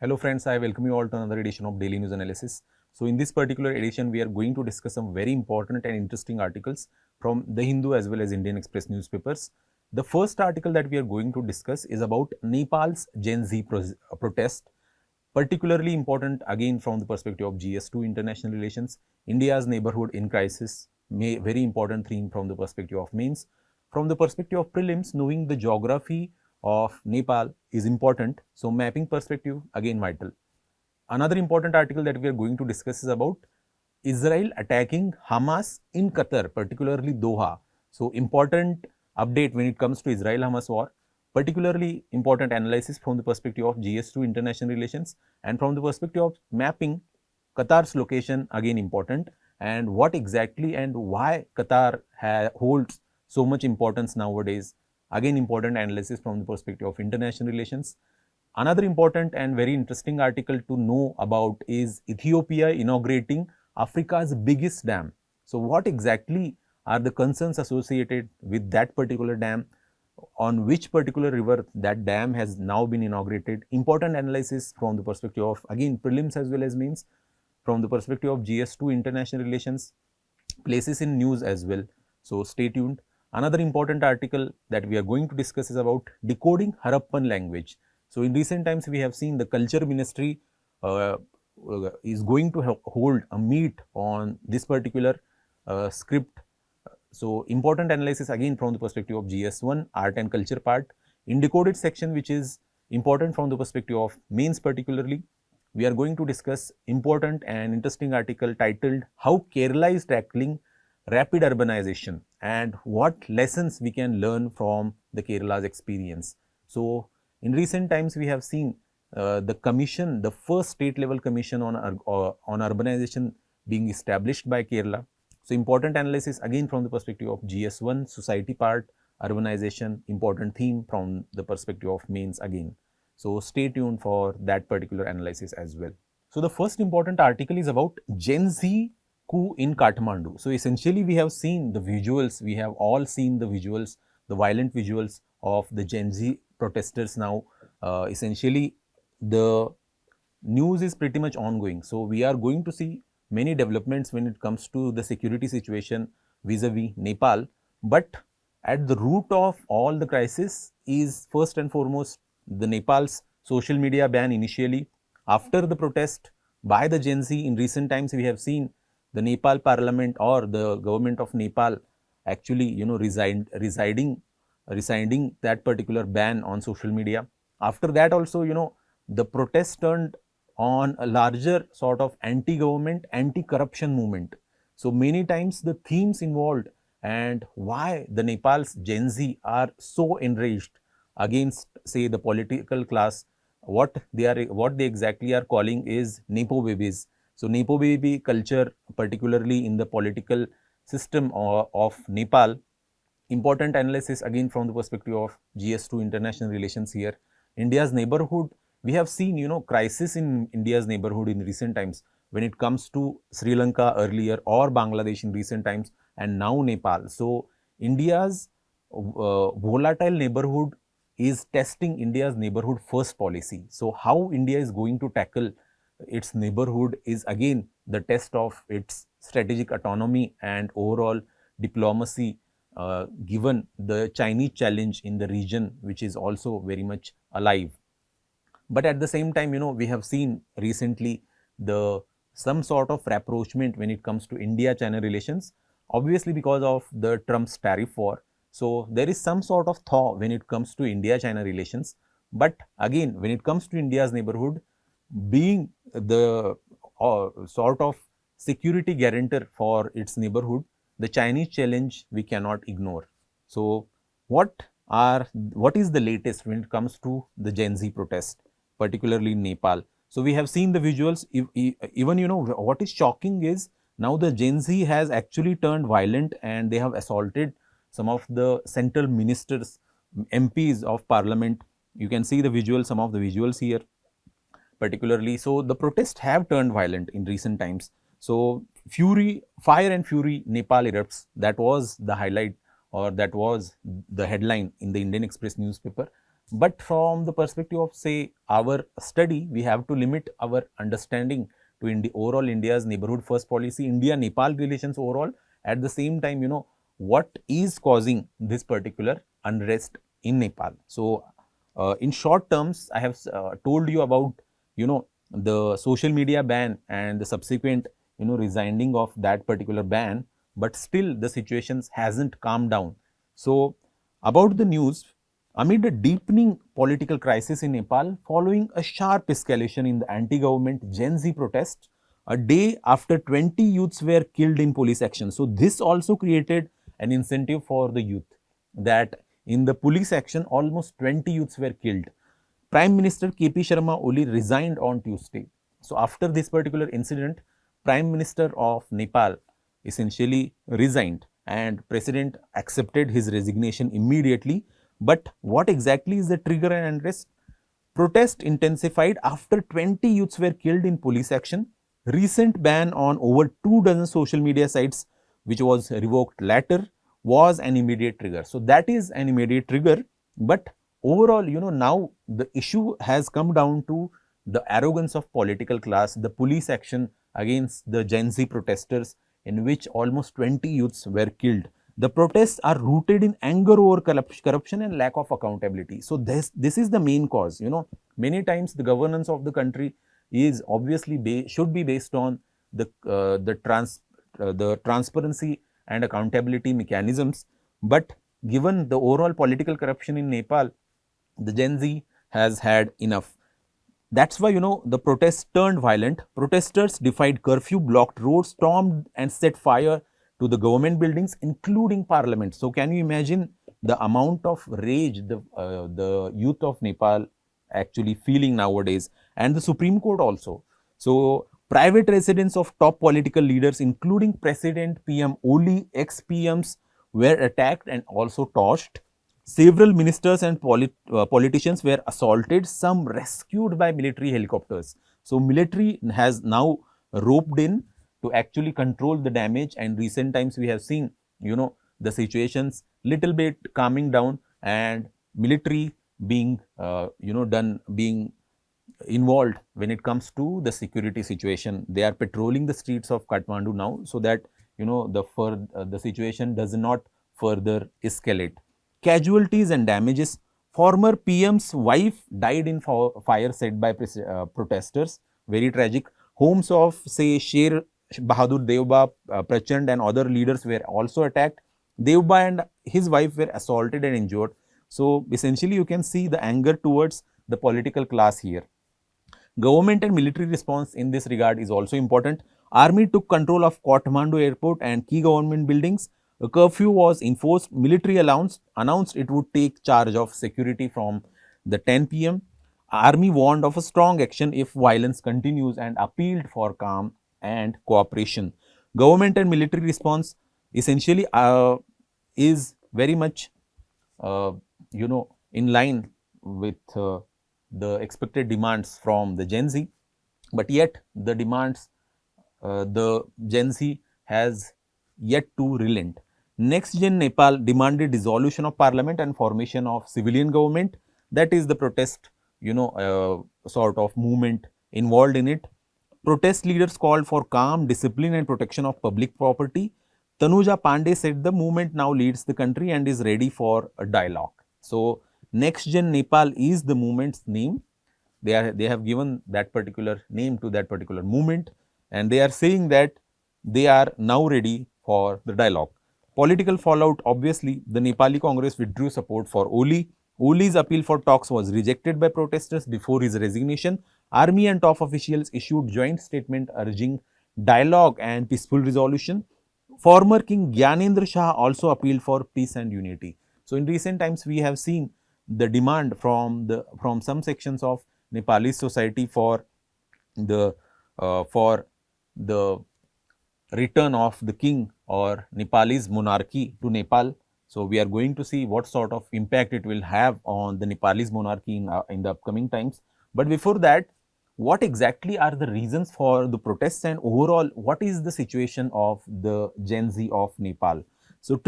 Hello friends, I welcome you all to another edition of Daily News Analysis. So in this particular edition, we are going to discuss some very important and interesting articles from The Hindu as well as Indian Express newspapers. The first article that we are going to discuss is about Nepal's Gen Z protest, particularly important again from the perspective of GS2 international relations, India's neighborhood in crisis, very important theme from the perspective of mains. From the perspective of prelims, knowing the geography of Nepal is important. So mapping perspective again vital. Another important article that we are going to discuss is about Israel attacking Hamas in Qatar, particularly Doha. So important update when it comes to Israel-Hamas war, particularly important analysis from the perspective of GS2 international relations, and from the perspective of mapping Qatar's location again important, and what exactly and why Qatar holds so much importance nowadays, again important analysis from the perspective of international relations. Another important and very interesting article to know about is Ethiopia inaugurating Africa's biggest dam. So what exactly are the concerns associated with that particular dam, on which particular river that dam has now been inaugurated? Important analysis from the perspective of again prelims as well as mains, from the perspective of GS2 international relations, places in news as well. So stay tuned. Another important article that we are going to discuss is about decoding Harappan language. So in recent times, we have seen the culture ministry is going to hold a meet on this particular script. So important analysis again from the perspective of GS1 art and culture part. In decoded section, which is important from the perspective of mains particularly, we are going to discuss important and interesting article titled How Kerala is Tackling Rapid Urbanization and what lessons we can learn from the Kerala's experience. So in recent times, we have seen the commission, the first state level commission on urbanization being established by Kerala. So important analysis again from the perspective of GS1 society part, urbanization, important theme from the perspective of mains again. So stay tuned for that particular analysis as well. So the first important article is about Gen Z coup in Kathmandu. So essentially we have seen the visuals, we have all seen the visuals, the violent visuals of the Gen Z protesters now. Essentially the news is pretty much ongoing. So we are going to see many developments when it comes to the security situation vis-a-vis Nepal. But at the root of all the crisis is first and foremost the Nepal's social media ban initially. After the protest by the Gen Z in recent times, we have seen the Nepal parliament or the government of Nepal actually residing that particular ban on social media. After that also, the protest turned on a larger sort of anti-government, anti-corruption movement. So many times the themes involved and why the Nepal's Gen Z are so enraged against, say, the political class, what they exactly are calling is Nepo babies. So Nepo baby culture, particularly in the political system of Nepal, important analysis again from the perspective of GS2 international relations here. India's neighborhood, we have seen, crisis in India's neighborhood in recent times when it comes to Sri Lanka earlier or Bangladesh in recent times and now Nepal. So India's volatile neighborhood is testing India's neighborhood first policy. So how India is going to tackle its neighborhood is again the test of its strategic autonomy and overall diplomacy, given the Chinese challenge in the region, which is also very much alive. But at the same time, we have seen recently some sort of rapprochement when it comes to India-China relations, obviously because of the Trump's tariff war. So there is some sort of thaw when it comes to India-China relations. But again, when it comes to India's neighborhood, being the sort of security guarantor for its neighborhood, the Chinese challenge we cannot ignore. So what is the latest when it comes to the Gen Z protest, particularly in Nepal? So we have seen the visuals. Even what is shocking is now the Gen Z has actually turned violent and they have assaulted some of the central ministers, MPs of parliament. You can see the visuals, some of the visuals here particularly. So the protests have turned violent in recent times. So fire and fury, Nepal erupts. That was the highlight, or that was the headline in the Indian Express newspaper. But from the perspective of, say, our study, we have to limit our understanding to overall India's neighborhood first policy, India-Nepal relations overall. At the same time, what is causing this particular unrest in Nepal. So, in short terms, I have told you about, the social media ban and the subsequent, resigning of that particular ban, but still the situations hasn't calmed down. So, about the news, amid a deepening political crisis in Nepal following a sharp escalation in the anti-government Gen Z protests, a day after 20 youths were killed in police action. So, this also created an incentive for the youth, that in the police action, almost 20 youths were killed. Prime Minister KP Sharma Oli resigned on Tuesday. So, after this particular incident, Prime Minister of Nepal essentially resigned and President accepted his resignation immediately. But what exactly is the trigger and unrest? Protest intensified after 20 youths were killed in police action. Recent ban on over 2 dozen social media sites, which was revoked later, was an immediate trigger. So, that is an immediate trigger. But overall, now the issue has come down to the arrogance of political class, the police action against the Gen Z protesters, in which almost 20 youths were killed. The protests are rooted in anger over corruption and lack of accountability. So this is the main cause. Many times the governance of the country is obviously should be based on the transparency and accountability mechanisms. But given the overall political corruption in Nepal, the Gen Z has had enough. That's why, the protests turned violent. Protesters defied curfew, blocked roads, stormed and set fire to the government buildings, including parliament. So, can you imagine the amount of rage the youth of Nepal actually feeling nowadays, and the Supreme Court also. So, private residence of top political leaders, including President PM Oli, ex-PMs, were attacked and also torched. Several ministers and politicians were assaulted, some rescued by military helicopters. So, military has now roped in to actually control the damage, and recent times we have seen, the situations little bit calming down and military being, being involved when it comes to the security situation. They are patrolling the streets of Kathmandu now, so that the situation does not further escalate. Casualties and damages. Former PM's wife died in fire set by protesters. Very tragic. Homes of, say, Sher Bahadur Devba, Prachand and other leaders were also attacked. Devba and his wife were assaulted and injured. So, essentially you can see the anger towards the political class here. Government and military response in this regard is also important. Army took control of Kathmandu airport and key government buildings. A curfew was enforced. Military announced it would take charge of security from the 10 p.m. Army warned of a strong action if violence continues and appealed for calm and cooperation. Government and military response essentially is very much in line with the expected demands from the Gen Z, but yet the demands, the Gen Z has yet to relent. Next Gen Nepal demanded dissolution of parliament and formation of civilian government. That is the protest, sort of movement involved in it. Protest leaders called for calm, discipline and protection of public property. Tanuja Pandey said the movement now leads the country and is ready for a dialogue. So, Next Gen Nepal is the movement's name. They have given that particular name to that particular movement, and they are saying that they are now ready for the dialogue. Political fallout, obviously, the Nepali Congress withdrew support for Oli. Oli's appeal for talks was rejected by protesters before his resignation. Army and top officials issued joint statement urging dialogue and peaceful resolution. Former King Gyanendra Shah also appealed for peace and unity. So, in recent times, we have seen the demand from some sections of Nepali society for the return of the king or Nepalese monarchy to Nepal. So, we are going to see what sort of impact it will have on the Nepalese monarchy in the upcoming times. But before that, what exactly are the reasons for the protests, and overall what is the situation of the Gen Z of Nepal? So,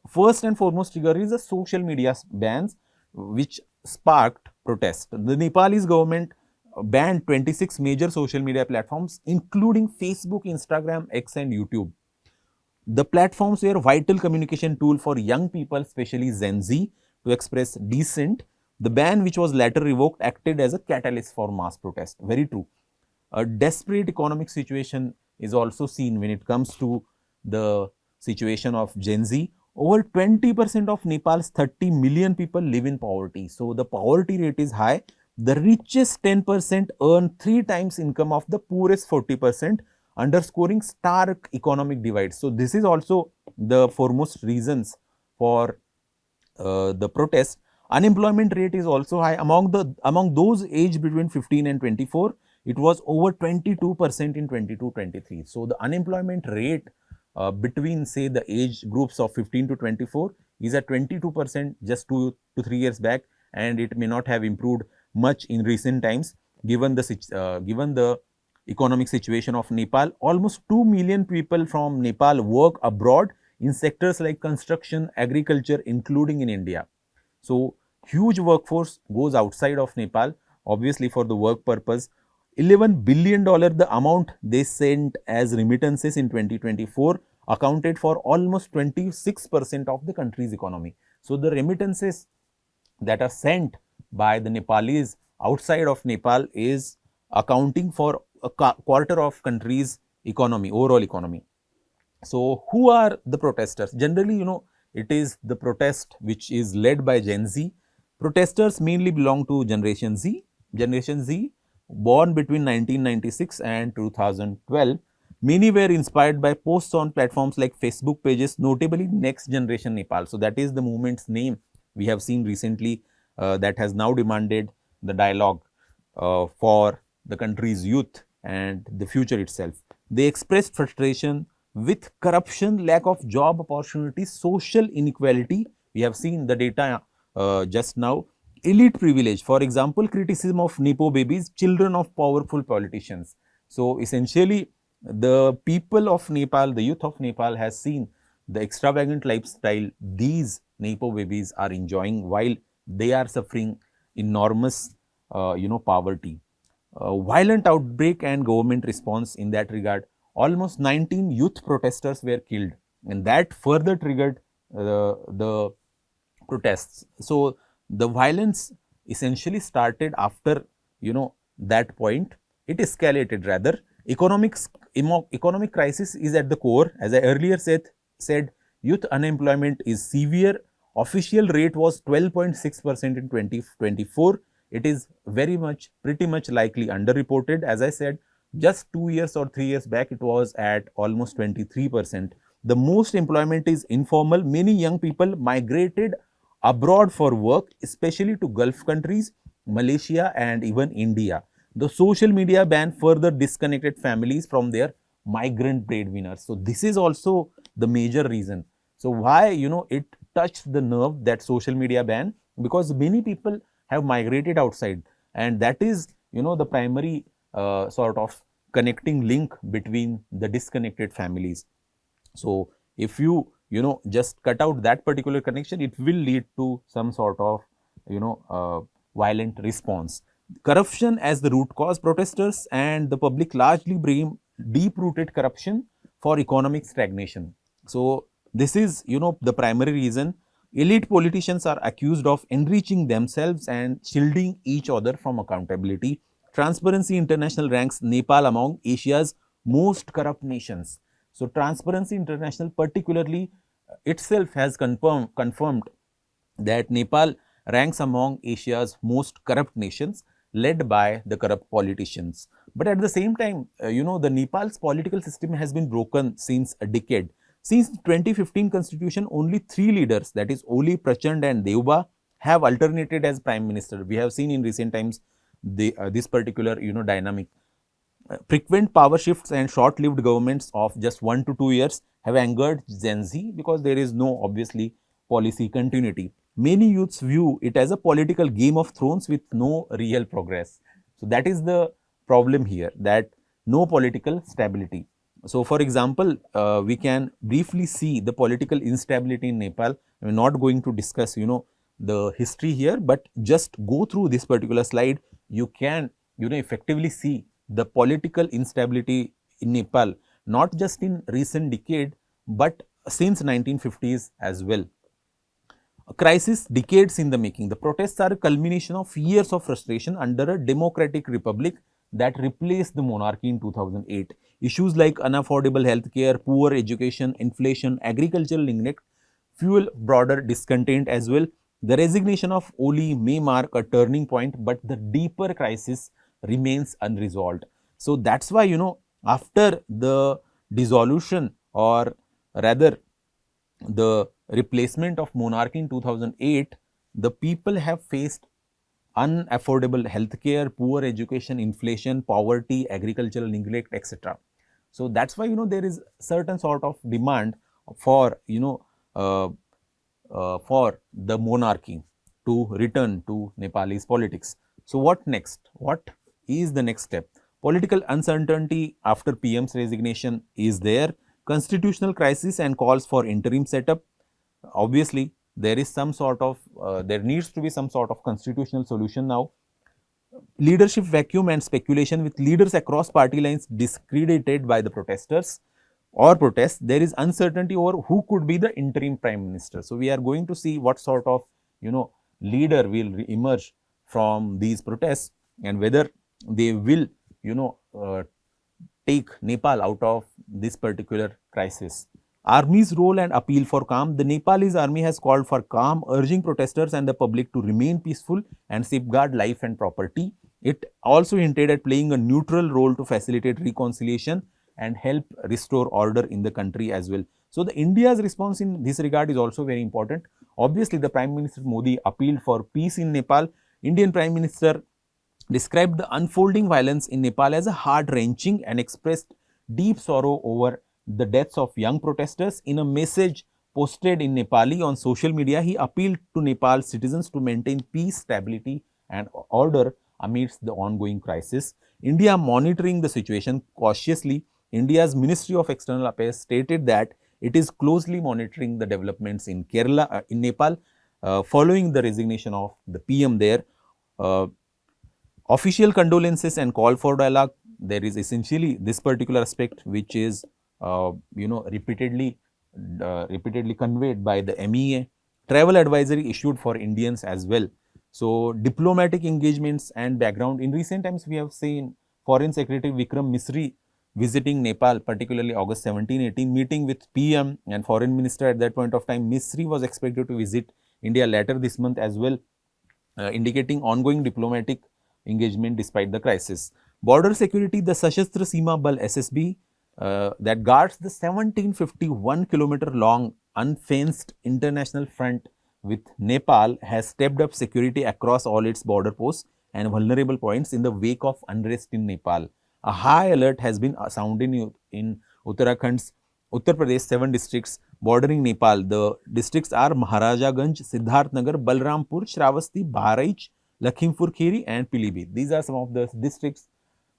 first and foremost trigger is the social media bans, which sparked protest. The Nepalese government banned 26 major social media platforms, including Facebook, Instagram, X, and YouTube. The platforms were a vital communication tool for young people, especially Gen Z, to express dissent. The ban, which was later revoked, acted as a catalyst for mass protest. Very true. A desperate economic situation is also seen when it comes to the situation of Gen Z. Over 20% of Nepal's 30 million people live in poverty. So, the poverty rate is high. The richest 10% earn 3 times income of the poorest 40%, underscoring stark economic divide. So, this is also the foremost reasons for the protest. Unemployment rate is also high among those aged between 15 and 24. It was over 22% in 22-23. So, the unemployment rate between say the age groups of 15 to 24 is at 22% just 2 to 3 years back, and it may not have improved much in recent times given the economic situation of Nepal. Almost 2 million people from Nepal work abroad in sectors like construction, agriculture, including in India. So, huge workforce goes outside of Nepal, obviously for the work purpose. $11 billion, the amount they sent as remittances in 2024, accounted for almost 26% of the country's economy. So, the remittances that are sent by the Nepalese outside of Nepal is accounting for a quarter of country's economy, overall economy. So, who are the protesters? Generally, it is the protest which is led by Gen Z. Protesters mainly belong to Generation Z. Generation Z, born between 1996 and 2012. Many were inspired by posts on platforms like Facebook pages, notably Next Generation Nepal. So, that is the movement's name we have seen recently that has now demanded the dialogue for the country's youth and the future itself. They expressed frustration with corruption, lack of job opportunities, social inequality. We have seen the data just now. Elite privilege, for example, criticism of Nepo babies, children of powerful politicians. So, essentially, the people of Nepal, the youth of Nepal has seen the extravagant lifestyle these Nepo babies are enjoying while they are suffering enormous, poverty. Violent outbreak and government response in that regard. Almost 19 youth protesters were killed, and that further triggered the protests. So, the violence essentially started after that point. It escalated rather. Economic crisis is at the core. As I earlier said, youth unemployment is severe. Official rate was 12.6% in 2024. It is pretty much likely underreported. As I said, just 2 years or 3 years back, it was at almost 23%. The most employment is informal. Many young people migrated abroad for work, especially to Gulf countries, Malaysia, and even India. The social media ban further disconnected families from their migrant breadwinners. So, this is also the major reason. So, why it touched the nerve, that social media ban, because many people have migrated outside, and that is the primary sort of connecting link between the disconnected families. So, if you just cut out that particular connection, it will lead to some sort of violent response. Corruption as the root cause. Protesters and the public largely blame deep-rooted corruption for economic stagnation. So, this is the primary reason. Elite politicians are accused of enriching themselves and shielding each other from accountability. Transparency International ranks Nepal among Asia's most corrupt nations. So, Transparency International particularly itself has confirmed that Nepal ranks among Asia's most corrupt nations, led by the corrupt politicians. But at the same time, the Nepal's political system has been broken since a decade. Since 2015 constitution, only 3 leaders, that is Oli, Prachand and Deuba, have alternated as prime minister. We have seen in recent times this particular dynamic. Frequent power shifts and short-lived governments of just 1 to 2 years have angered Gen Z because there is no obviously policy continuity. Many youths view it as a political game of thrones with no real progress. So, that is the problem here, that no political stability. So, for example, we can briefly see the political instability in Nepal. I am not going to discuss the history here, but just go through this particular slide. You can, effectively see the political instability in Nepal, not just in recent decade, but since 1950s as well. A crisis decades in the making. The protests are a culmination of years of frustration under a democratic republic that replaced the monarchy in 2008. Issues like unaffordable healthcare, poor education, inflation, agricultural neglect fuel broader discontent as well. The resignation of Oli may mark a turning point, but the deeper crisis remains unresolved. So that's why, after the dissolution, or rather the replacement of monarchy in 2008, the people have faced unaffordable healthcare, poor education, inflation, poverty, agricultural neglect, etc. So that's why, there is certain sort of demand for, uh, for the monarchy to return to Nepalese politics. So what next? What is the next step? Political uncertainty after PM's resignation is there. Constitutional crisis and calls for interim setup. Obviously, there is some sort of, there needs to be some sort of constitutional solution now. Leadership vacuum and speculation with leaders across party lines discredited by the protesters or protests. There is uncertainty over who could be the interim prime minister. So, we are going to see what sort of, leader will emerge from these protests, and whether they will, take Nepal out of this particular crisis. Army's role and appeal for calm. The Nepalese army has called for calm, urging protesters and the public to remain peaceful and safeguard life and property. It also hinted at playing a neutral role to facilitate reconciliation and help restore order in the country as well. So, the India's response in this regard is also very important. Obviously, the Prime Minister Modi appealed for peace in Nepal. Indian Prime Minister described the unfolding violence in Nepal as a heart-wrenching and expressed deep sorrow over the deaths of young protesters. In a message posted in Nepali on social media, he appealed to Nepal's citizens to maintain peace, stability and order amidst the ongoing crisis. India monitoring the situation cautiously. India's Ministry of External Affairs stated that it is closely monitoring the developments in Kerala, in Nepal, following the resignation of the PM there. Uh, Official condolences and call for dialogue. There is essentially this particular aspect which is, repeatedly conveyed by the MEA. Travel advisory issued for Indians as well. So, diplomatic engagements and background. In recent times, we have seen Foreign Secretary Vikram Misri visiting Nepal, particularly August 17-18, meeting with PM and Foreign Minister at that point of time. Misri was expected to visit India later this month as well, indicating ongoing diplomatic engagement despite the crisis. Border security. The Sashastra Seema Bal SSB that guards the 1751-kilometer long unfenced international front with Nepal has stepped up security across all its border posts and vulnerable points in the wake of unrest in Nepal. A high alert has been sounded in Uttarakhand's Uttar Pradesh 7 districts bordering Nepal. The districts are Maharajaganj, Siddharthnagar, Balrampur, Shravasti, Bahraich, Lakhimpur Kheri and Pilibhit. These are some of the districts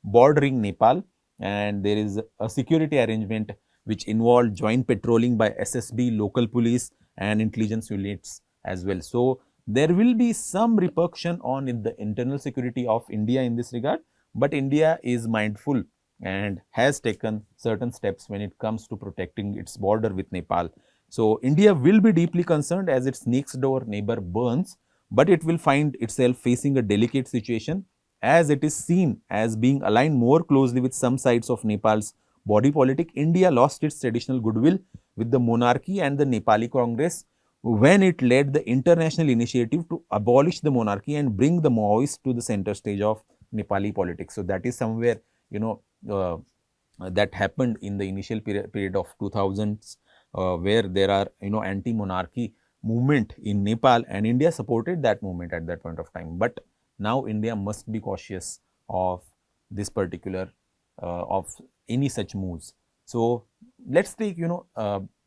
bordering Nepal, and there is a security arrangement which involved joint patrolling by SSB, local police and intelligence units as well. So, there will be some repercussion on the internal security of India in this regard, but India is mindful and has taken certain steps when it comes to protecting its border with Nepal. So, India will be deeply concerned as its next door neighbor burns, but it will find itself facing a delicate situation as it is seen as being aligned more closely with some sides of Nepal's body politic. India lost its traditional goodwill with the monarchy and the Nepali Congress when it led the international initiative to abolish the monarchy and bring the Maoists to the center stage of Nepali politics. So, that is somewhere, that happened in the initial period of 2000s, where there are, anti-monarchy movement in Nepal, and India supported that movement at that point of time. But now India must be cautious of this particular, of any such moves. So, let us take,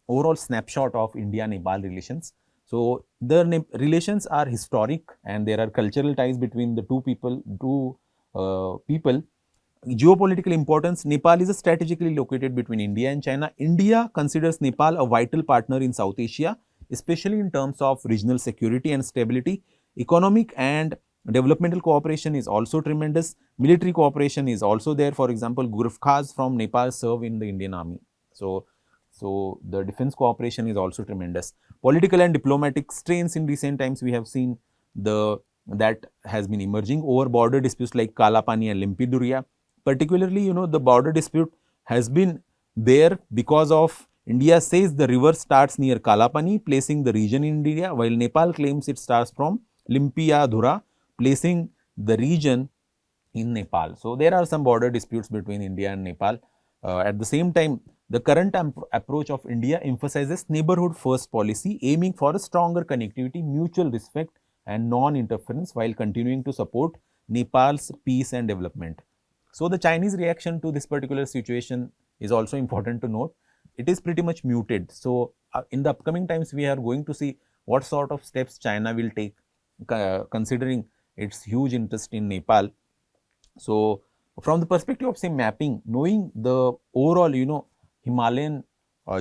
overall snapshot of India-Nepal relations. So, the relations are historic and there are cultural ties between the two people. Geopolitical importance. Nepal is strategically located between India and China. India considers Nepal a vital partner in South Asia, especially in terms of regional security and stability. Economic and developmental cooperation is also tremendous. Military cooperation is also there. For example, Gurkhas from Nepal serve in the Indian army. So the defense cooperation is also tremendous. Political and diplomatic strains in recent times we have seen that has been emerging over border disputes like Kalapani and Limpiduria. Particularly, the border dispute has been there because of India says the river starts near Kalapani, placing the region in India, while Nepal claims it starts from Limpiadhura, placing the region in Nepal. So, there are some border disputes between India and Nepal. At the same time, the current approach of India emphasizes neighborhood first policy, aiming for a stronger connectivity, mutual respect and non-interference while continuing to support Nepal's peace and development. So, the Chinese reaction to this particular situation is also important to note. It is pretty much muted. So, in the upcoming times, we are going to see what sort of steps China will take, considering its huge interest in Nepal. So, from the perspective of say mapping, knowing the overall Himalayan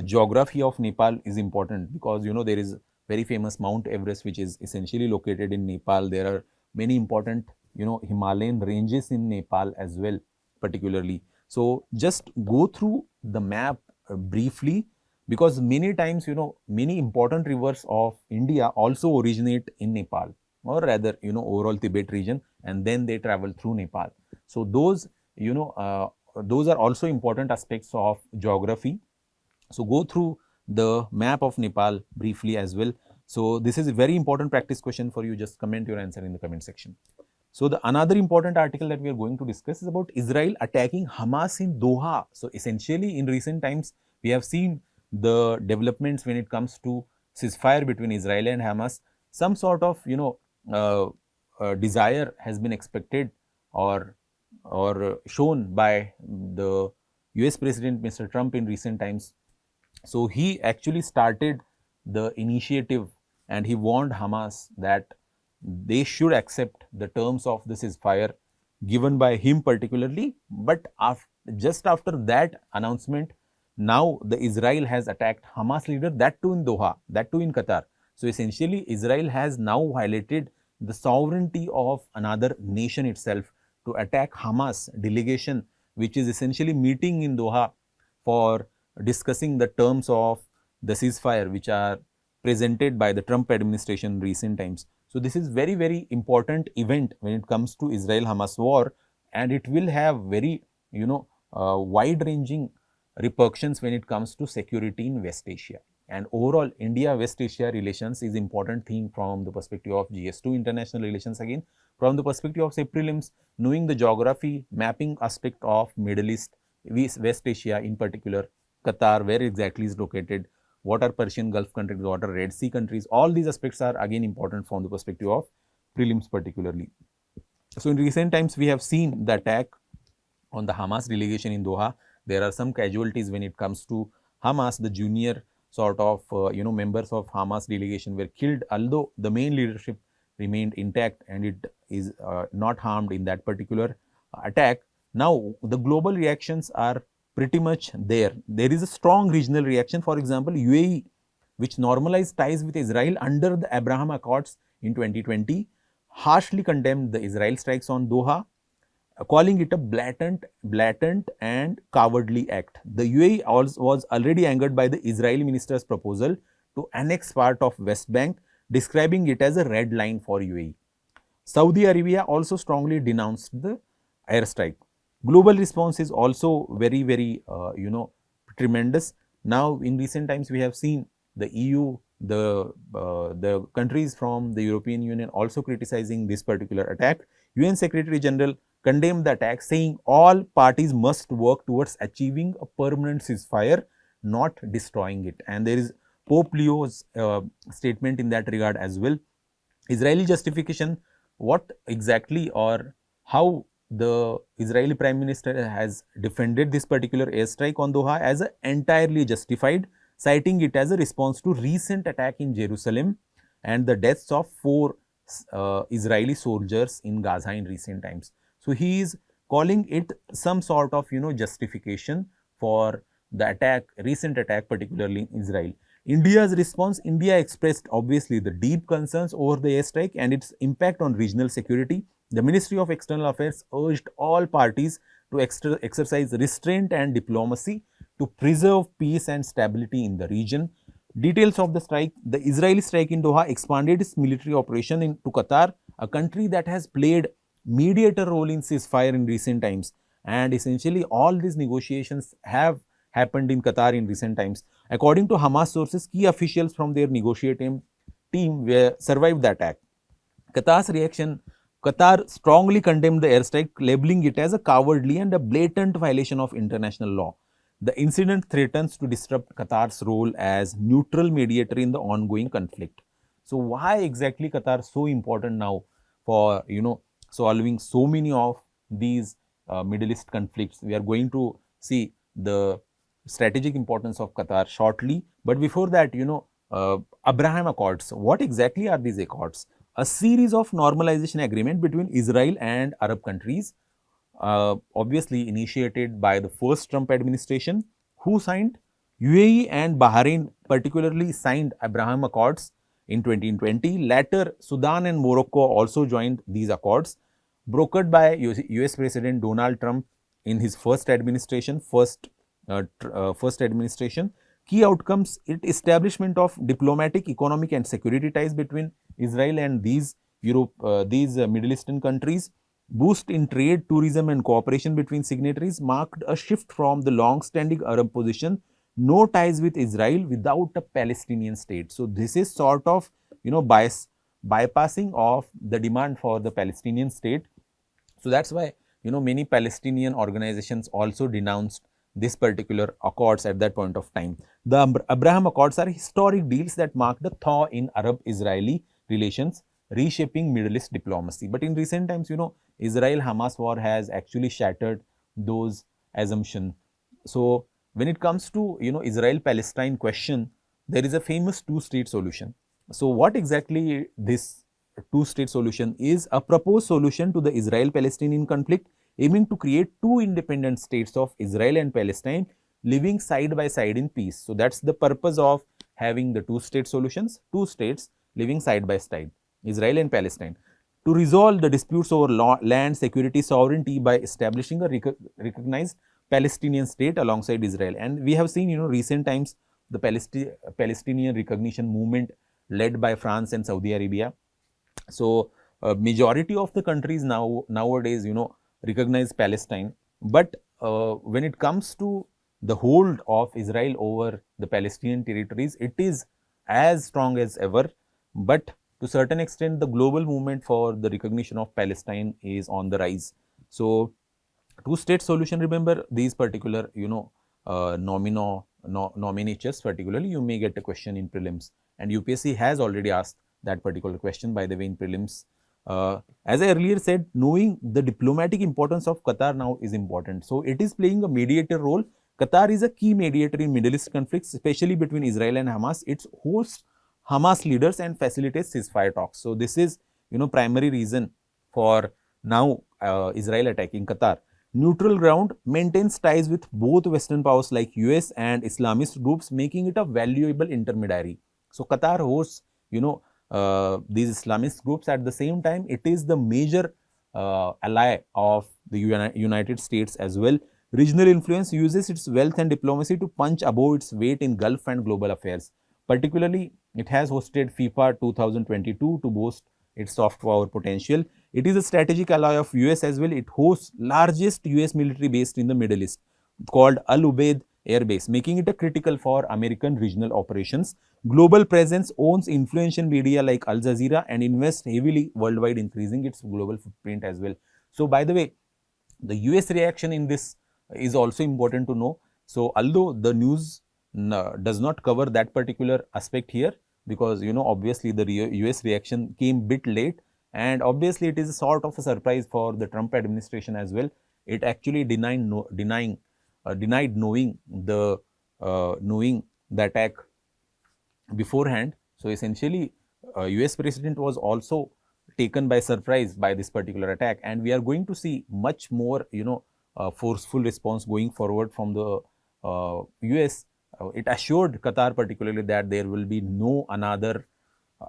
geography of Nepal is important, because there is very famous Mount Everest, which is essentially located in Nepal. There are many important Himalayan ranges in Nepal as well, particularly. So, just go through the map briefly, because many times many important rivers of India also originate in Nepal, or rather overall Tibet region, and then they travel through Nepal. So, those are also important aspects of geography. So, go through the map of Nepal briefly as well. So, this is a very important practice question for you. Just comment your answer in the comment section. So, the another important article that we are going to discuss is about Israel attacking Hamas in Doha. So, essentially in recent times, we have seen the developments when it comes to ceasefire between Israel and Hamas. Some sort of desire has been expected or shown by the US President Mr. Trump in recent times. So, he actually started the initiative and he warned Hamas that they should accept the terms of the ceasefire given by him particularly. But just after that announcement, now the Israel has attacked Hamas leader, that too in Doha, that too in Qatar. So, essentially Israel has now violated the sovereignty of another nation itself to attack Hamas delegation, which is essentially meeting in Doha for discussing the terms of the ceasefire, which are presented by the Trump administration in recent times. So, this is very, very important event when it comes to Israel-Hamas war, and it will have very, wide-ranging repercussions when it comes to security in West Asia. And overall, India-West Asia relations is important thing from the perspective of GS2 international relations again. From the perspective of say prelims, knowing the geography, mapping aspect of Middle East, West Asia in particular, Qatar, where exactly is located, what are Persian Gulf countries, what are Red Sea countries, all these aspects are again important from the perspective of prelims particularly. So, in recent times, we have seen the attack on the Hamas delegation in Doha. There are some casualties when it comes to Hamas. The junior sort of members of Hamas delegation were killed, although the main leadership remained intact and it is not harmed in that particular attack. Now, the global reactions are pretty much there. There is a strong regional reaction. For example, UAE, which normalized ties with Israel under the Abraham Accords in 2020, harshly condemned the Israel strikes on Doha, calling it a blatant and cowardly act. The UAE was already angered by the Israeli minister's proposal to annex part of West Bank, describing it as a red line for UAE. Saudi Arabia also strongly denounced the airstrike. Global response is also very, very, tremendous. Now, in recent times, we have seen the EU, the countries from the European Union also criticizing this particular attack. UN Secretary General condemned the attack, saying all parties must work towards achieving a permanent ceasefire, not destroying it. And there is Pope Leo's statement in that regard as well. Israeli justification, what exactly or how the Israeli Prime Minister has defended this particular airstrike on Doha as entirely justified, citing it as a response to recent attack in Jerusalem and the deaths of 4 Israeli soldiers in Gaza in recent times. So, he is calling it some sort of justification for the attack, recent attack particularly in Israel. India's response, India expressed obviously the deep concerns over the airstrike and its impact on regional security. The Ministry of External Affairs urged all parties to exercise restraint and diplomacy to preserve peace and stability in the region. Details of the strike: the Israeli strike in Doha expanded its military operation to Qatar, a country that has played mediator role in ceasefire in recent times. And essentially, all these negotiations have happened in Qatar in recent times. According to Hamas sources, key officials from their negotiating team survived the attack. Qatar's reaction: Qatar strongly condemned the airstrike, labeling it as a cowardly and a blatant violation of international law. The incident threatens to disrupt Qatar's role as neutral mediator in the ongoing conflict. So, why exactly Qatar so important now for solving so many of these Middle East conflicts? We are going to see the strategic importance of Qatar shortly. But before that, Abraham Accords. What exactly are these accords? A series of normalization agreement between Israel and Arab countries, obviously initiated by the first Trump administration. Who signed? UAE and Bahrain particularly signed Abraham Accords in 2020. Later, Sudan and Morocco also joined these accords, brokered by US President Donald Trump in his first administration. First administration. Key outcomes: establishment of diplomatic, economic and security ties between Israel and these Middle Eastern countries. Boost in trade, tourism and cooperation between signatories marked a shift from the long-standing Arab position, no ties with Israel without a Palestinian state. So, this is sort of bypassing of the demand for the Palestinian state. So, that is why many Palestinian organizations also denounced this particular accords at that point of time. The Abraham Accords are historic deals that mark the thaw in Arab-Israeli relations, reshaping Middle East diplomacy. But in recent times, Israel-Hamas war has actually shattered those assumptions. So, when it comes to Israel-Palestine question, there is a famous two-state solution. So, what exactly this two-state solution is? A proposed solution to the Israel-Palestinian conflict, aiming to create two independent states of Israel and Palestine living side by side in peace. So, that is the purpose of having the two-state solutions, two states living side by side, Israel and Palestine, to resolve the disputes over land, security, sovereignty by establishing a recognized Palestinian state alongside Israel. And we have seen, recent times the Palestinian recognition movement led by France and Saudi Arabia. So, majority of the countries nowadays, recognize Palestine. But when it comes to the hold of Israel over the Palestinian territories, it is as strong as ever. But to certain extent, the global movement for the recognition of Palestine is on the rise. So, two-state solution, remember these particular, nomenclatures particularly, you may get a question in prelims. And UPSC has already asked that particular question, by the way, in prelims. As I earlier said, knowing the diplomatic importance of Qatar now is important. So, it is playing a mediator role. Qatar is a key mediator in Middle East conflicts, especially between Israel and Hamas. It hosts Hamas leaders and facilitates ceasefire talks. So, this is primary reason for now Israel attacking Qatar. Neutral ground, maintains ties with both Western powers like US and Islamist groups, making it a valuable intermediary. So, Qatar hosts these Islamist groups. At the same time, it is the major ally of the United States as well. Regional influence, uses its wealth and diplomacy to punch above its weight in Gulf and global affairs. Particularly, it has hosted FIFA 2022 to boast its soft power potential. It is a strategic ally of US as well. It hosts largest US military base in the Middle East called Al Ubaid Air Base, making it a critical for American regional operations. Global presence, owns influential media like Al Jazeera and invests heavily worldwide, increasing its global footprint as well. So, by the way, the US reaction in this is also important to know. So, although the news does not cover that particular aspect here, because obviously the US reaction came bit late, and obviously it is a sort of a surprise for the Trump administration as well. It actually denied knowing the attack beforehand. So, essentially US president was also taken by surprise by this particular attack, and we are going to see much more forceful response going forward from the US it assured Qatar particularly that there will be no another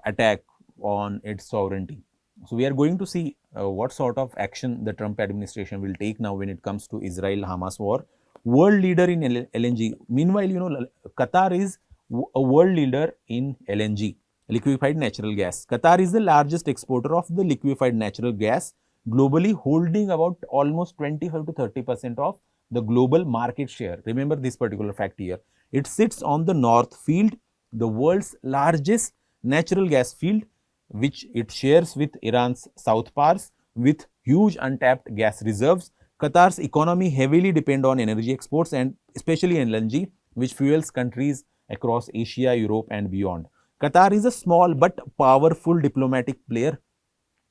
attack on its sovereignty. So, we are going to see what sort of action the Trump administration will take now when it comes to Israel-Hamas war. World leader in LNG. Meanwhile, Qatar is a world leader in LNG, liquefied natural gas. Qatar is the largest exporter of the liquefied natural gas globally, holding about almost 25 to 30% of the global market share. Remember this particular fact here. It sits on the North Field, the world's largest natural gas field, which it shares with Iran's South Pars with huge untapped gas reserves. Qatar's economy heavily depend on energy exports and especially LNG, which fuels countries across Asia, Europe and beyond. Qatar is a small but powerful diplomatic player,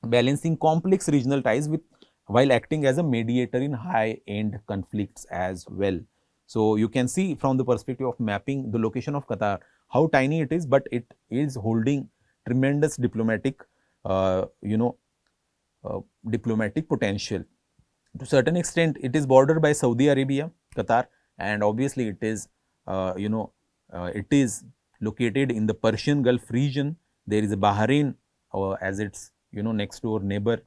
balancing complex regional ties with while acting as a mediator in high-end conflicts as well. So, you can see from the perspective of mapping the location of Qatar, how tiny it is, but it is holding tremendous diplomatic, diplomatic potential. To a certain extent, it is bordered by Saudi Arabia, Qatar, and obviously it is, it is located in the Persian Gulf region. There is a Bahrain as its next door neighbor,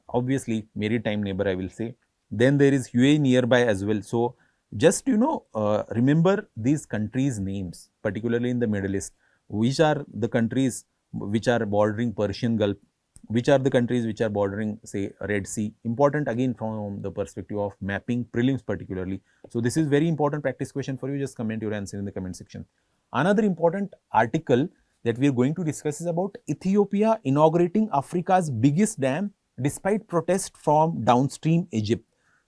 obviously maritime neighbor I will say. Then there is UAE nearby as well. So, just remember these countries names, particularly in the Middle East, which are the countries which are bordering Persian Gulf, which are the countries which are bordering say Red Sea. Important again from the perspective of mapping prelims particularly. So, this is very important practice question for you. Just comment your answer in the comment section. Another important article that we are going to discuss is about Ethiopia inaugurating Africa's biggest dam despite protest from downstream Egypt.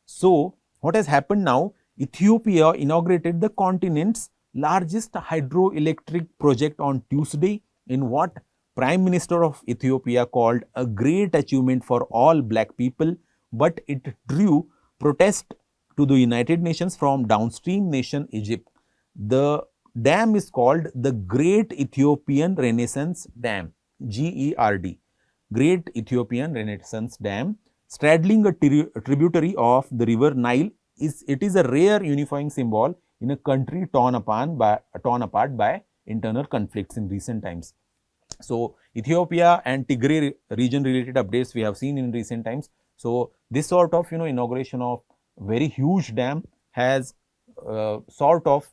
So, what has happened now? Ethiopia inaugurated the continent's largest hydroelectric project on Tuesday in what Prime Minister of Ethiopia called a great achievement for all black people, but it drew protest to the United Nations from downstream nation Egypt. The dam is called the Great Ethiopian Renaissance Dam, GERD, Great Ethiopian Renaissance Dam, straddling a tributary of the river Nile. It is a rare unifying symbol in a country torn apart by internal conflicts in recent times. So, Ethiopia and Tigray region related updates we have seen in recent times. So, this sort of inauguration of very huge dam has sort of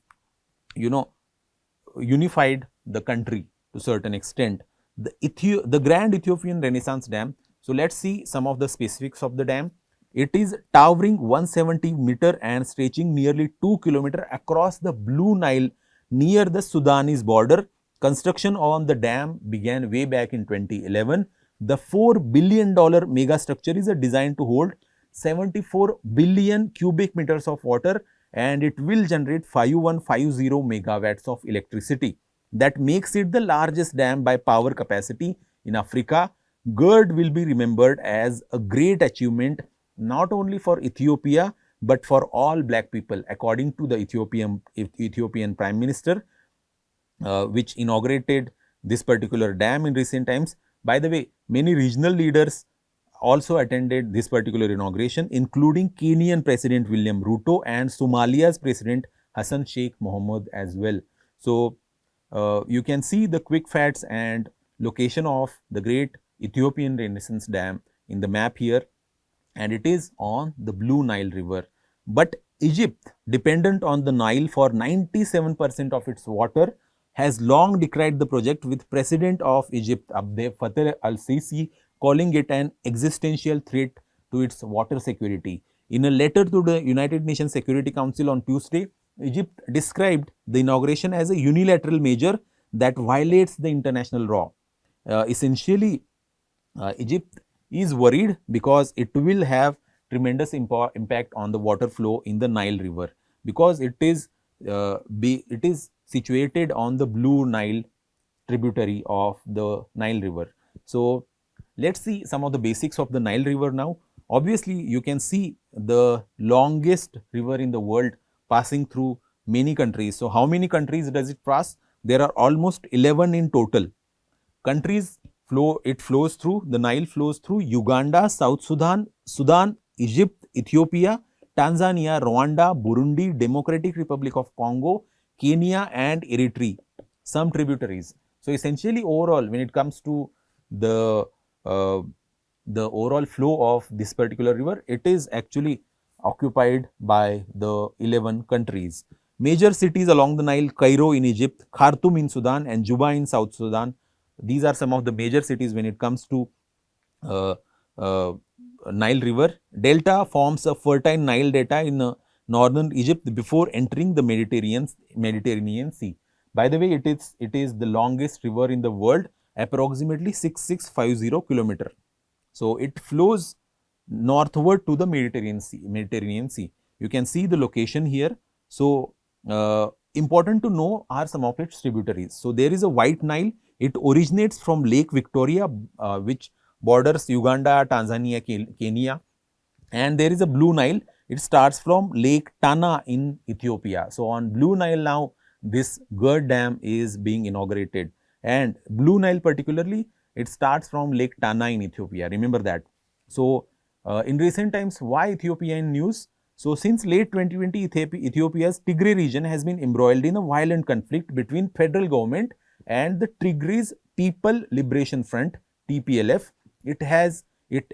unified the country to certain extent. The Grand Ethiopian Renaissance Dam. So, let us see some of the specifics of the dam. It is towering 170 meter and stretching nearly 2 kilometers across the Blue Nile near the Sudanese border. Construction on the dam began way back in 2011. The $4 billion mega structure is designed to hold 74 billion cubic meters of water, and it will generate 5150 megawatts of electricity. That makes it the largest dam by power capacity in Africa. GERD will be remembered as a great achievement not only for Ethiopia but for all black people, according to the Ethiopian Prime Minister, which inaugurated this particular dam in recent times. By the way, many regional leaders also attended this particular inauguration, including Kenyan President William Ruto and Somalia's President Hassan Sheikh Mohamud as well. So, you can see the quick facts and location of the Great Ethiopian Renaissance Dam in the map here, and it is on the Blue Nile River. But Egypt, dependent on the Nile for 97% of its water, has long decried the project, with President of Egypt Abdel Fattah al-Sisi calling it an existential threat to its water security. In a letter to the United Nations Security Council on Tuesday, Egypt described the inauguration as a unilateral measure that violates the international law. Essentially, Egypt is worried because it will have tremendous impact on the water flow in the Nile River, because it is situated on the Blue Nile tributary of the Nile River. So, let us see some of the basics of the Nile River now. Obviously, you can see the longest river in the world passing through many countries. So, how many countries does it pass? There are almost 11 in total. Countries it flows through, the Nile flows through Uganda, South Sudan, Egypt, Ethiopia, Tanzania, Rwanda, Burundi, Democratic Republic of Congo, Kenya and Eritrea, some tributaries. So essentially overall when it comes to the overall flow of this particular river, it is actually occupied by the 11 countries. Major cities along the Nile: Cairo in Egypt, Khartoum in Sudan and Juba in South Sudan. These are some of the major cities when it comes to uh, uh, Nile River. Delta forms a fertile Nile delta in northern Egypt before entering the Mediterranean Sea. By the way, it is the longest river in the world, approximately 6650 kilometer. So it flows northward to the Mediterranean Sea. You can see the location here. So important to know are some of its tributaries. So there is a White Nile. It originates from Lake Victoria, which borders Uganda, Tanzania, Kenya. And there is a Blue Nile. It starts from Lake Tana in Ethiopia. So on Blue Nile now, this GERD dam is being inaugurated. And Blue Nile particularly, it starts from Lake Tana in Ethiopia. Remember that. So in recent times, why Ethiopia in news? So since late 2020, Ethiopia's Tigray region has been embroiled in a violent conflict between federal government and the Tigray People Liberation Front (TPLF). It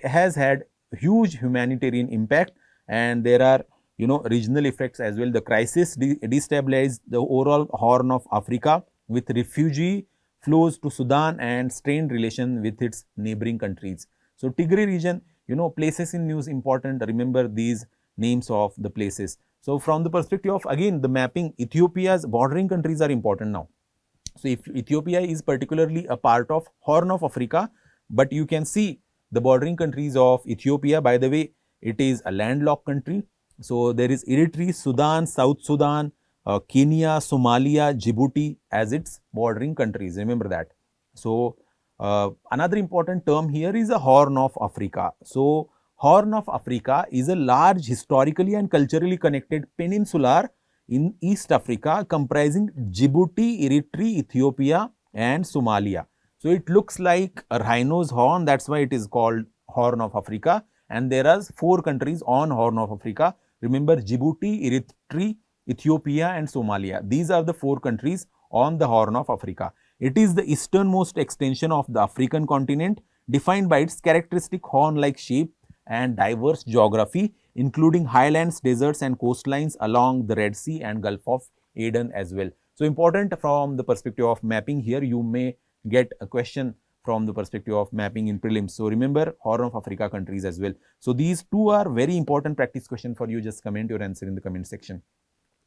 has had huge humanitarian impact, and there are regional effects as well. The crisis destabilized the overall Horn of Africa with refugee flows to Sudan and strained relation with its neighboring countries. So Tigray region, places in news important. Remember these names of the places. So from the perspective of again the mapping, Ethiopia's bordering countries are important now. So if Ethiopia is particularly a part of Horn of Africa, but you can see the bordering countries of Ethiopia. By the way, it is a landlocked country. So there is Eritrea, Sudan, South Sudan, Kenya, Somalia, Djibouti as its bordering countries. Remember that. So another important term here is a Horn of Africa. So Horn of Africa is a large historically and culturally connected peninsular in East Africa comprising Djibouti, Eritrea, Ethiopia and Somalia. So it looks like a rhino's horn, that's why it is called Horn of Africa, and there are 4 countries on Horn of Africa. Remember Djibouti, Eritrea, Ethiopia and Somalia. These are the 4 countries on the Horn of Africa. It is the easternmost extension of the African continent, defined by its characteristic horn-like shape and diverse geography, including highlands, deserts and coastlines along the Red Sea and Gulf of Aden as well. So important from the perspective of mapping here, you may get a question from the perspective of mapping in prelims. So remember Horn of Africa countries as well. So these 2 are very important practice question for you. Just comment your answer in the comment section.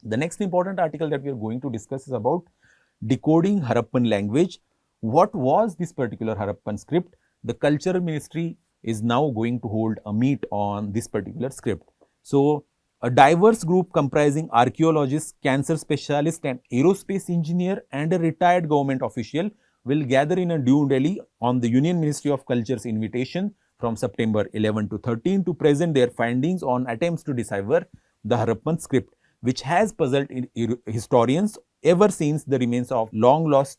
The next important article that we are going to discuss is about decoding Harappan language. What was this particular Harappan script? The Culture Ministry is now going to hold a meet on this particular script. So a diverse group comprising archaeologists, cancer specialist and aerospace engineer and a retired government official will gather in a New Delhi on the Union Ministry of Culture's invitation from September 11 to 13 to present their findings on attempts to decipher the Harappan script, which has puzzled historians ever since the remains of long lost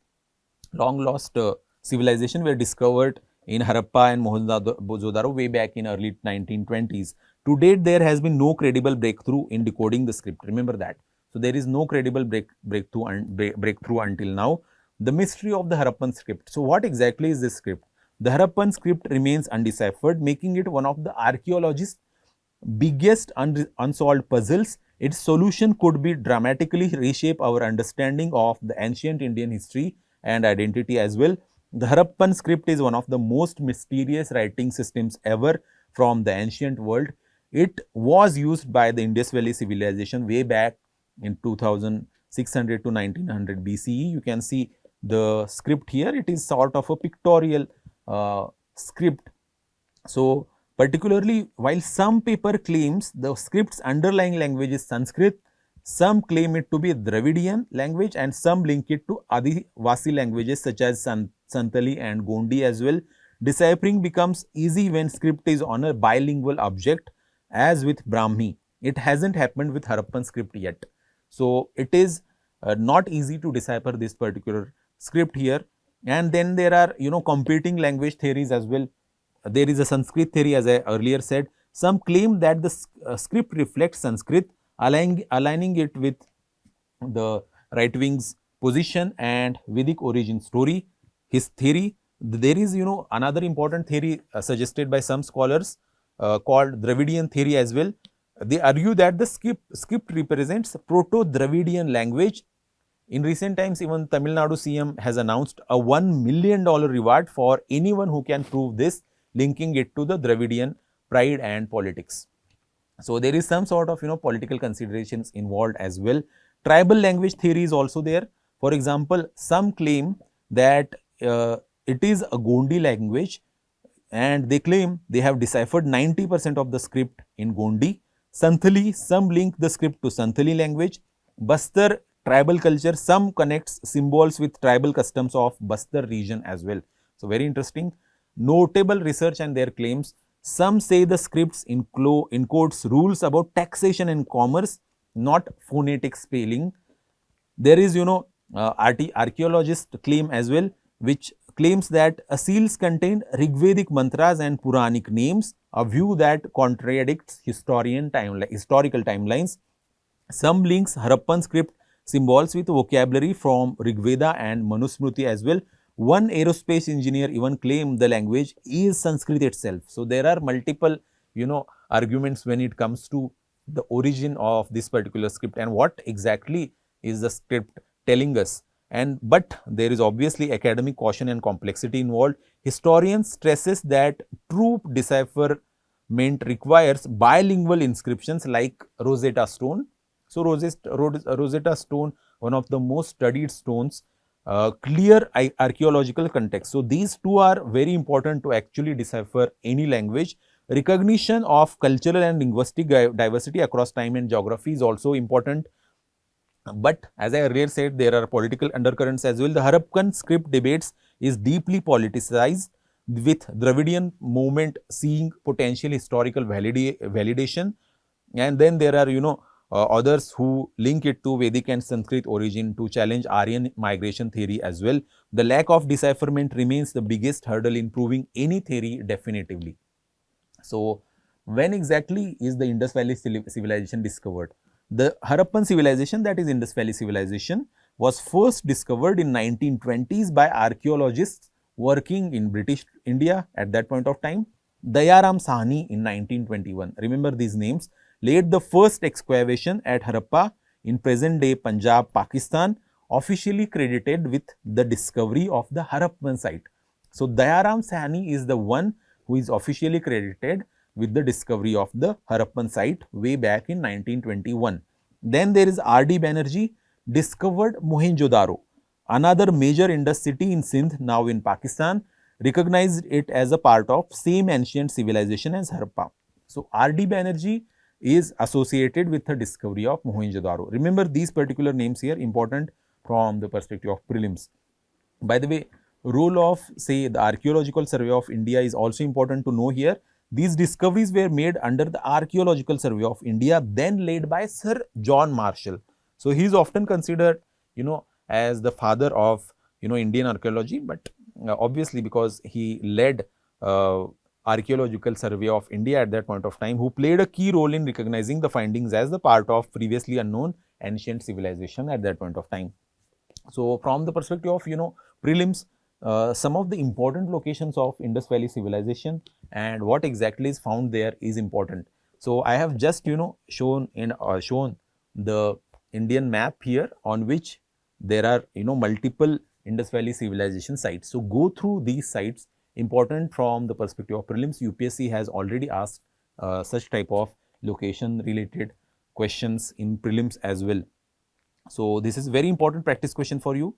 civilization were discovered in Harappa and Mohenjo-daro way back in early 1920s. To date, there has been no credible breakthrough in decoding the script. Remember that. So there is no credible breakthrough until now. The mystery of the Harappan script. So what exactly is this script? The Harappan script remains undeciphered, making it one of the archaeologists' biggest unsolved puzzles. Its solution could be dramatically reshape our understanding of the ancient Indian history and identity as well. The Harappan script is one of the most mysterious writing systems ever from the ancient world. It was used by the Indus Valley civilization way back in 2600 to 1900 BCE. You can see the script here. It is sort of a pictorial script. So particularly, while some paper claims the script's underlying language is Sanskrit, some claim it to be Dravidian language and some link it to Adivasi languages such as Santali and Gondi as well. Deciphering becomes easy when script is on a bilingual object, as with Brahmi. It hasn't happened with Harappan script yet. So it is not easy to decipher this particular script here. And then there are competing language theories as well. There is a Sanskrit theory, as I earlier said. Some claim that the script reflects Sanskrit, aligning it with the right wing's position and Vedic origin story, his theory. There is, another important theory suggested by some scholars called Dravidian theory as well. They argue that the script represents Proto-Dravidian language. In recent times, even Tamil Nadu CM has announced a $1 million reward for anyone who can prove this, linking it to the Dravidian pride and politics. So there is some sort of, political considerations involved as well. Tribal language theory is also there. For example, some claim that it is a Gondi language, and they claim they have deciphered 90% of the script in Gondi. Santhali, some link the script to Santhali language. Bastar tribal culture, some connects symbols with tribal customs of Bastar region as well. So very interesting. Notable research and their claims. Some say the scripts encodes rules about taxation and commerce, not phonetic spelling. There is, archaeologist claim as well, which claims that seals contain Rigvedic mantras and Puranic names, a view that contradicts historical timelines. Some links Harappan script symbols with vocabulary from Rigveda and Manusmriti as well. One aerospace engineer even claimed the language is Sanskrit itself. So there are multiple, arguments when it comes to the origin of this particular script and what exactly is the script telling us. But there is obviously academic caution and complexity involved. Historians stresses that true decipherment requires bilingual inscriptions like Rosetta Stone. So Rosetta Stone, one of the most studied stones, clear archaeological context. So these two are very important to actually decipher any language. Recognition of cultural and linguistic diversity across time and geography is also important. But as I earlier said, there are political undercurrents as well. The Harappan script debates is deeply politicized, with Dravidian movement seeing potential historical validation. And then there are, others who link it to Vedic and Sanskrit origin to challenge Aryan migration theory as well. The lack of decipherment remains the biggest hurdle in proving any theory definitively. So, when exactly is the Indus Valley civilization discovered? The Harappan civilization, that is Indus Valley civilization, was first discovered in 1920s by archaeologists working in British India at that point of time. Dayaram Sahni in 1921, remember these names, laid the first excavation at Harappa in present day Punjab, Pakistan, officially credited with the discovery of the Harappan site. So, Dayaram Sahni is the one who is officially credited with the discovery of the Harappan site way back in 1921. Then there is R.D. Banerjee, discovered Mohenjo-daro, another major Indus city in Sindh, now in Pakistan, recognized it as a part of same ancient civilization as Harappa. So, R.D. Banerjee is associated with the discovery of Mohenjo-daro. Remember these particular names here, important from the perspective of prelims. By the way, role of say the Archaeological Survey of India is also important to know here. These discoveries were made under the Archaeological Survey of India, then led by Sir John Marshall. So, he is often considered, as the father of, Indian archaeology, but obviously because he led Archaeological Survey of India at that point of time, who played a key role in recognizing the findings as the part of previously unknown ancient civilization at that point of time. So, from the perspective of, prelims, some of the important locations of Indus Valley civilization and what exactly is found there is important. So, I have just, shown the Indian map here, on which there are, multiple Indus Valley civilization sites. So, go through these sites, important from the perspective of prelims. UPSC has already asked such type of location related questions in prelims as well. So, this is very important practice question for you.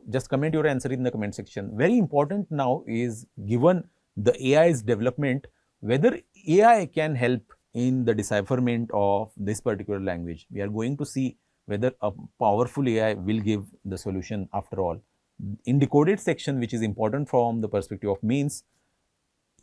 Just comment your answer in the comment section. Very important now is, given the AI's development, whether AI can help in the decipherment of this particular language. We are going to see whether a powerful AI will give the solution after all. In decoded section, which is important from the perspective of mains,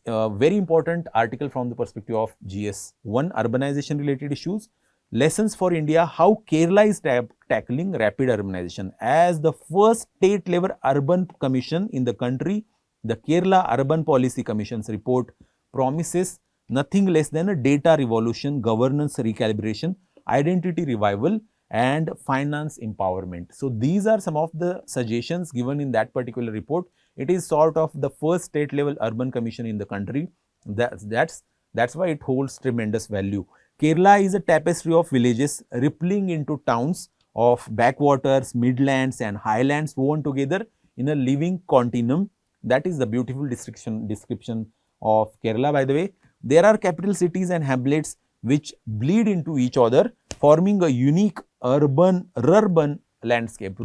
very important article from the perspective of GS. One, urbanization related issues. Lessons for India, how Kerala is tackling rapid urbanization. As the first state level urban commission in the country, the Kerala Urban Policy Commission's report promises nothing less than a data revolution, governance recalibration, identity revival, and finance empowerment. So these are some of the suggestions given in that particular report. It is sort of the first state level urban commission in the country. That's why it holds tremendous value. Kerala is a tapestry of villages rippling into towns of backwaters, midlands and highlands woven together in a living continuum. That is the beautiful description of Kerala, by the way. There are capital cities and hamlets which bleed into each other, forming a unique urban landscape,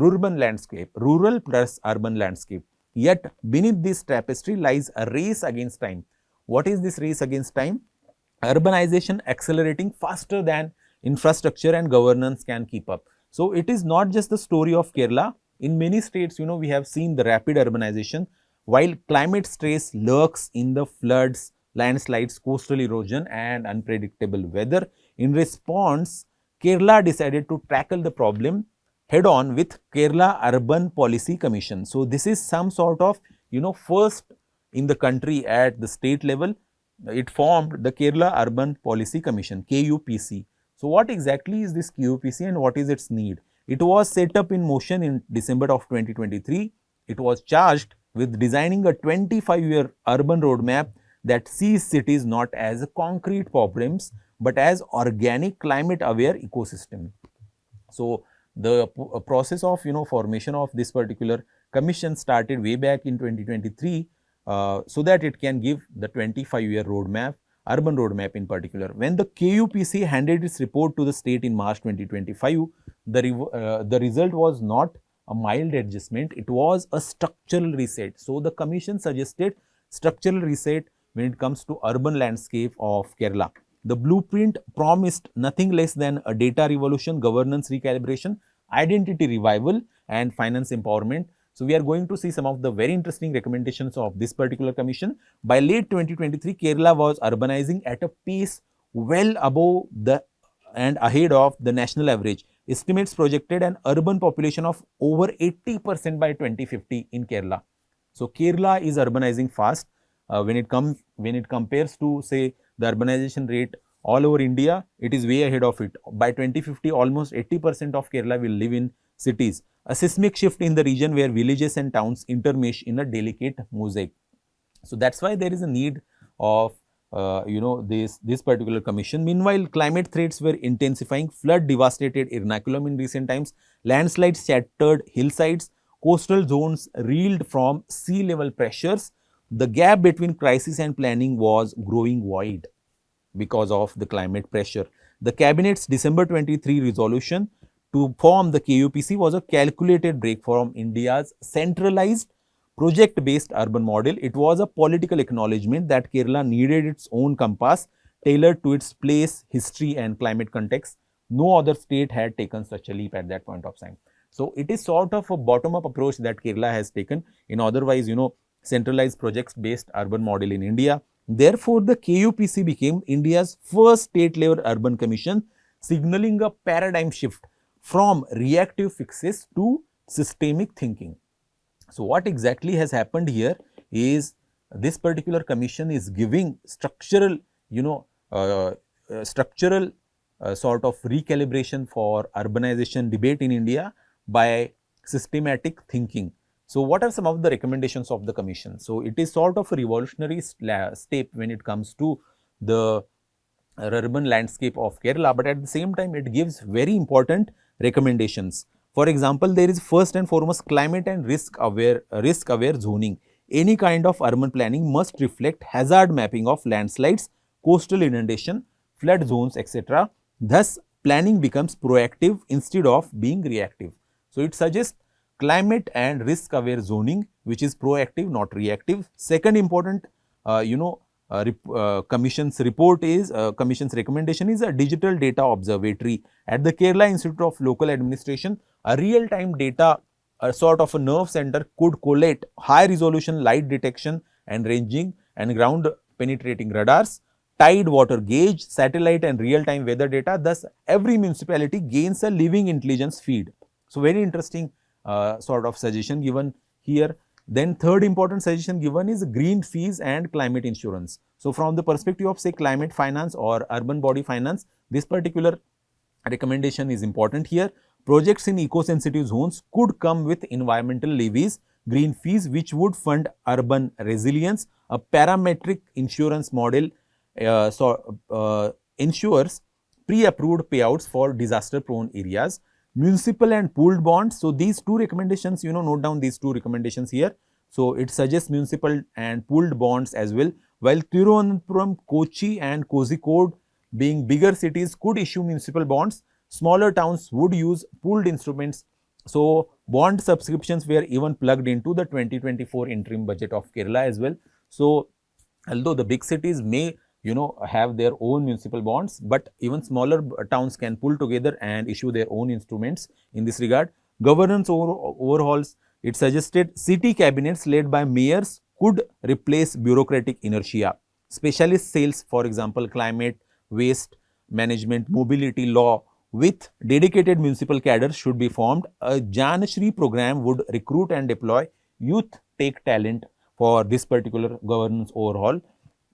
rural plus urban landscape. Yet beneath this tapestry lies a race against time. What is this race against time? Urbanization accelerating faster than infrastructure and governance can keep up. So it is not just the story of Kerala. In many states, we have seen the rapid urbanization, while climate stress lurks in the floods, landslides, coastal erosion and unpredictable weather. In response, Kerala decided to tackle the problem head on with Kerala Urban Policy Commission. So this is some sort of, first in the country at the state level. It formed the Kerala Urban Policy Commission, KUPC. So what exactly is this KUPC and what is its need? It was set up in motion in December of 2023. It was charged with designing a 25-year urban roadmap that sees cities not as concrete problems but as organic climate aware ecosystem. So the process of formation of this particular commission started way back in 2023, so that it can give the 25-year roadmap, urban roadmap in particular. When the KUPC handed its report to the state in March 2025, the result was not a mild adjustment, it was a structural reset. So the commission suggested structural reset when it comes to urban landscape of Kerala. The blueprint promised nothing less than a data revolution, governance recalibration, identity revival and finance empowerment. So we are going to see some of the very interesting recommendations of this particular commission. By late 2023, Kerala was urbanizing at a pace well above and ahead of the national average. Estimates projected an urban population of over 80% by 2050 in Kerala. So Kerala is urbanizing fast when it compares to, say, the urbanization rate all over India. It is way ahead of it. By 2050, almost 80% of Kerala will live in cities. A seismic shift in the region where villages and towns intermesh in a delicate mosaic. So that's why there is a need of this particular commission. Meanwhile, climate threats were intensifying. Flood devastated Ernakulam in recent times. Landslides shattered hillsides. Coastal zones reeled from sea level pressures. The gap between crisis and planning was growing wide because of the climate pressure. The cabinet's December 23 resolution to form the KUPC was a calculated break from India's centralized project-based urban model. It was a political acknowledgement that Kerala needed its own compass tailored to its place, history and climate context. No other state had taken such a leap at that point of time. So it is sort of a bottom-up approach that Kerala has taken in otherwise, centralized projects-based urban model in India. Therefore, the KUPC became India's first state-level urban commission, signaling a paradigm shift from reactive fixes to systemic thinking. So what exactly has happened here is this particular commission is giving structural, sort of recalibration for urbanization debate in India by systematic thinking. So what are some of the recommendations of the commission? So it is sort of a revolutionary step when it comes to the urban landscape of Kerala, but at the same time it gives very important recommendations. For example, there is first and foremost climate and risk aware zoning. Any kind of urban planning must reflect hazard mapping of landslides, coastal inundation, flood zones, etc. Thus, planning becomes proactive instead of being reactive. So it suggests climate and risk aware zoning, which is proactive, not reactive. Second important, commission's report is, commission's recommendation is a digital data observatory. At the Kerala Institute of Local Administration, a real-time data, a sort of a nerve center could collate high resolution light detection and ranging and ground penetrating radars, tide water gauge, satellite and real-time weather data. Thus, every municipality gains a living intelligence feed. So, very interesting sort of suggestion given here. Then third important suggestion given is green fees and climate insurance. So, from the perspective of say climate finance or urban body finance, this particular recommendation is important here. Projects in eco-sensitive zones could come with environmental levies, green fees, which would fund urban resilience. A parametric insurance model ensures pre-approved payouts for disaster-prone areas. Municipal and pooled bonds. So, these two recommendations, note down these two recommendations here. So, it suggests municipal and pooled bonds as well. While Thiruvananthapuram, Kochi and Kozhikode being bigger cities could issue municipal bonds, smaller towns would use pooled instruments. So, bond subscriptions were even plugged into the 2024 interim budget of Kerala as well. So, although the big cities may have their own municipal bonds, but even smaller towns can pull together and issue their own instruments in this regard. Governance overhauls, it suggested city cabinets led by mayors could replace bureaucratic inertia. Specialist cells, for example, climate, waste management, mobility law with dedicated municipal cadres should be formed. A Janashri program would recruit and deploy youth tech talent for this particular governance overhaul.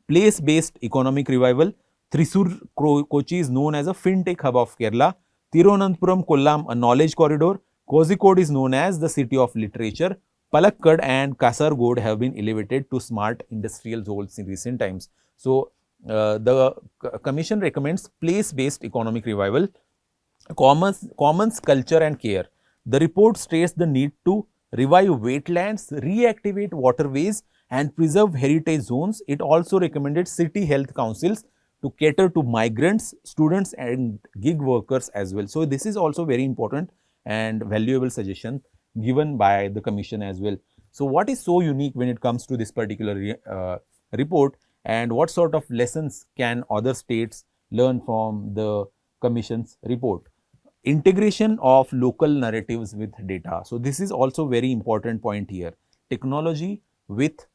Place-based economic revival. Thrissur, Kochi is known as a fintech hub of Kerala. Thiruvananthapuram, Kollam, a knowledge corridor. Kozhikode is known as the city of literature. Palakkad and Kasargod have been elevated to smart industrial zones in recent times. So, the commission recommends place-based economic revival, commons, culture and care. The report states the need to revive wetlands, reactivate waterways and preserve heritage zones. It also recommended city health councils to cater to migrants, students and gig workers as well. So, this is also very important and valuable suggestion given by the commission as well. So, what is so unique when it comes to this particular report, and what sort of lessons can other states learn from the commission's report? Integration of local narratives with data. So, this is also very important point here. Technology with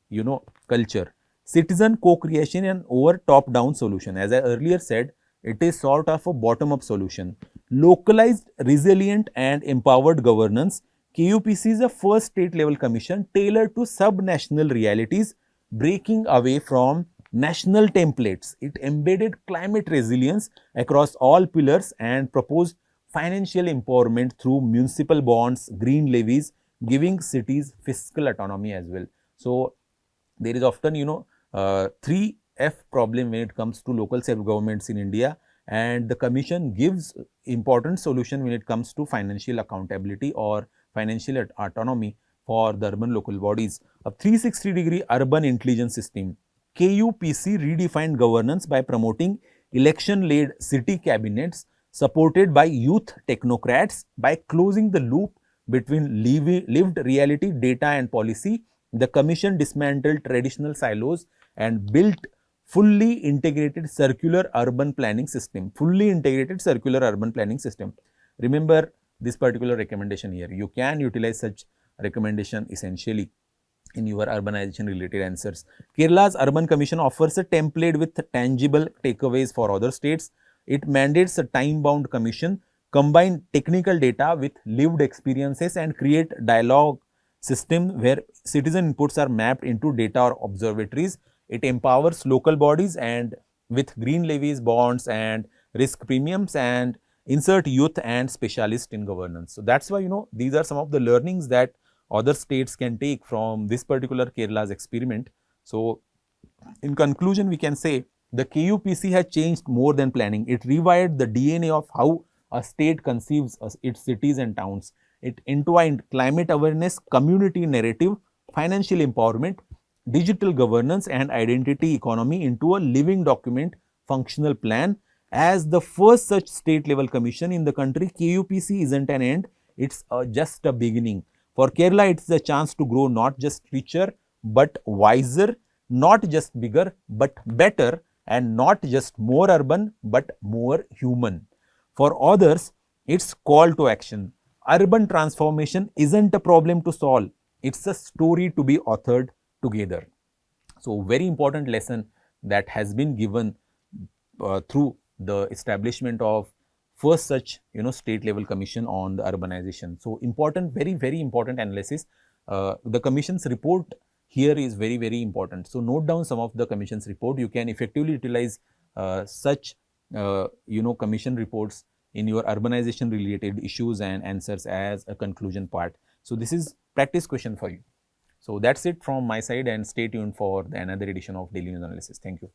culture, citizen co-creation and over top-down solution. As I earlier said, it is sort of a bottom-up solution. Localized, resilient and empowered governance. KUPC is a first state level commission tailored to sub-national realities, breaking away from national templates. It embedded climate resilience across all pillars and proposed financial empowerment through municipal bonds, green levies, giving cities fiscal autonomy as well. So, there is often 3F problem when it comes to local self-governments in India, and the commission gives important solution when it comes to financial accountability or financial autonomy for the urban local bodies. A 360-degree urban intelligence system. KUPC redefined governance by promoting election-led city cabinets supported by youth technocrats. By closing the loop between lived reality, data and policy, the commission dismantled traditional silos and built fully integrated circular urban planning system. Remember this particular recommendation here. You can utilize such recommendation essentially in your urbanization related answers. Kerala's Urban Commission offers a template with tangible takeaways for other states. It mandates a time-bound commission, combine technical data with lived experiences and create dialogue system where citizen inputs are mapped into data or observatories. It empowers local bodies and with green levies, bonds and risk premiums, and insert youth and specialists in governance. So, that is why these are some of the learnings that other states can take from this particular Kerala's experiment. So, in conclusion, we can say the KUPC has changed more than planning. It rewired the DNA of how a state conceives its cities and towns. It entwined climate awareness, community narrative, financial empowerment, digital governance and identity economy into a living document functional plan. As the first such state level commission in the country, KUPC isn't an end, it is just a beginning. For Kerala, it is a chance to grow not just richer, but wiser, not just bigger, but better, and not just more urban, but more human. For others, it's call to action. Urban transformation isn't a problem to solve, it's a story to be authored together. So, very important lesson that has been given through the establishment of first such state level commission on the urbanization. So, important, very important analysis. The commission's report here is very important. So, note down some of the commission's report. You can effectively utilize such commission reports in your urbanization related issues and answers as a conclusion part. So this is practice question for you. So that's it from my side, and stay tuned for the another edition of Daily News Analysis. Thank you.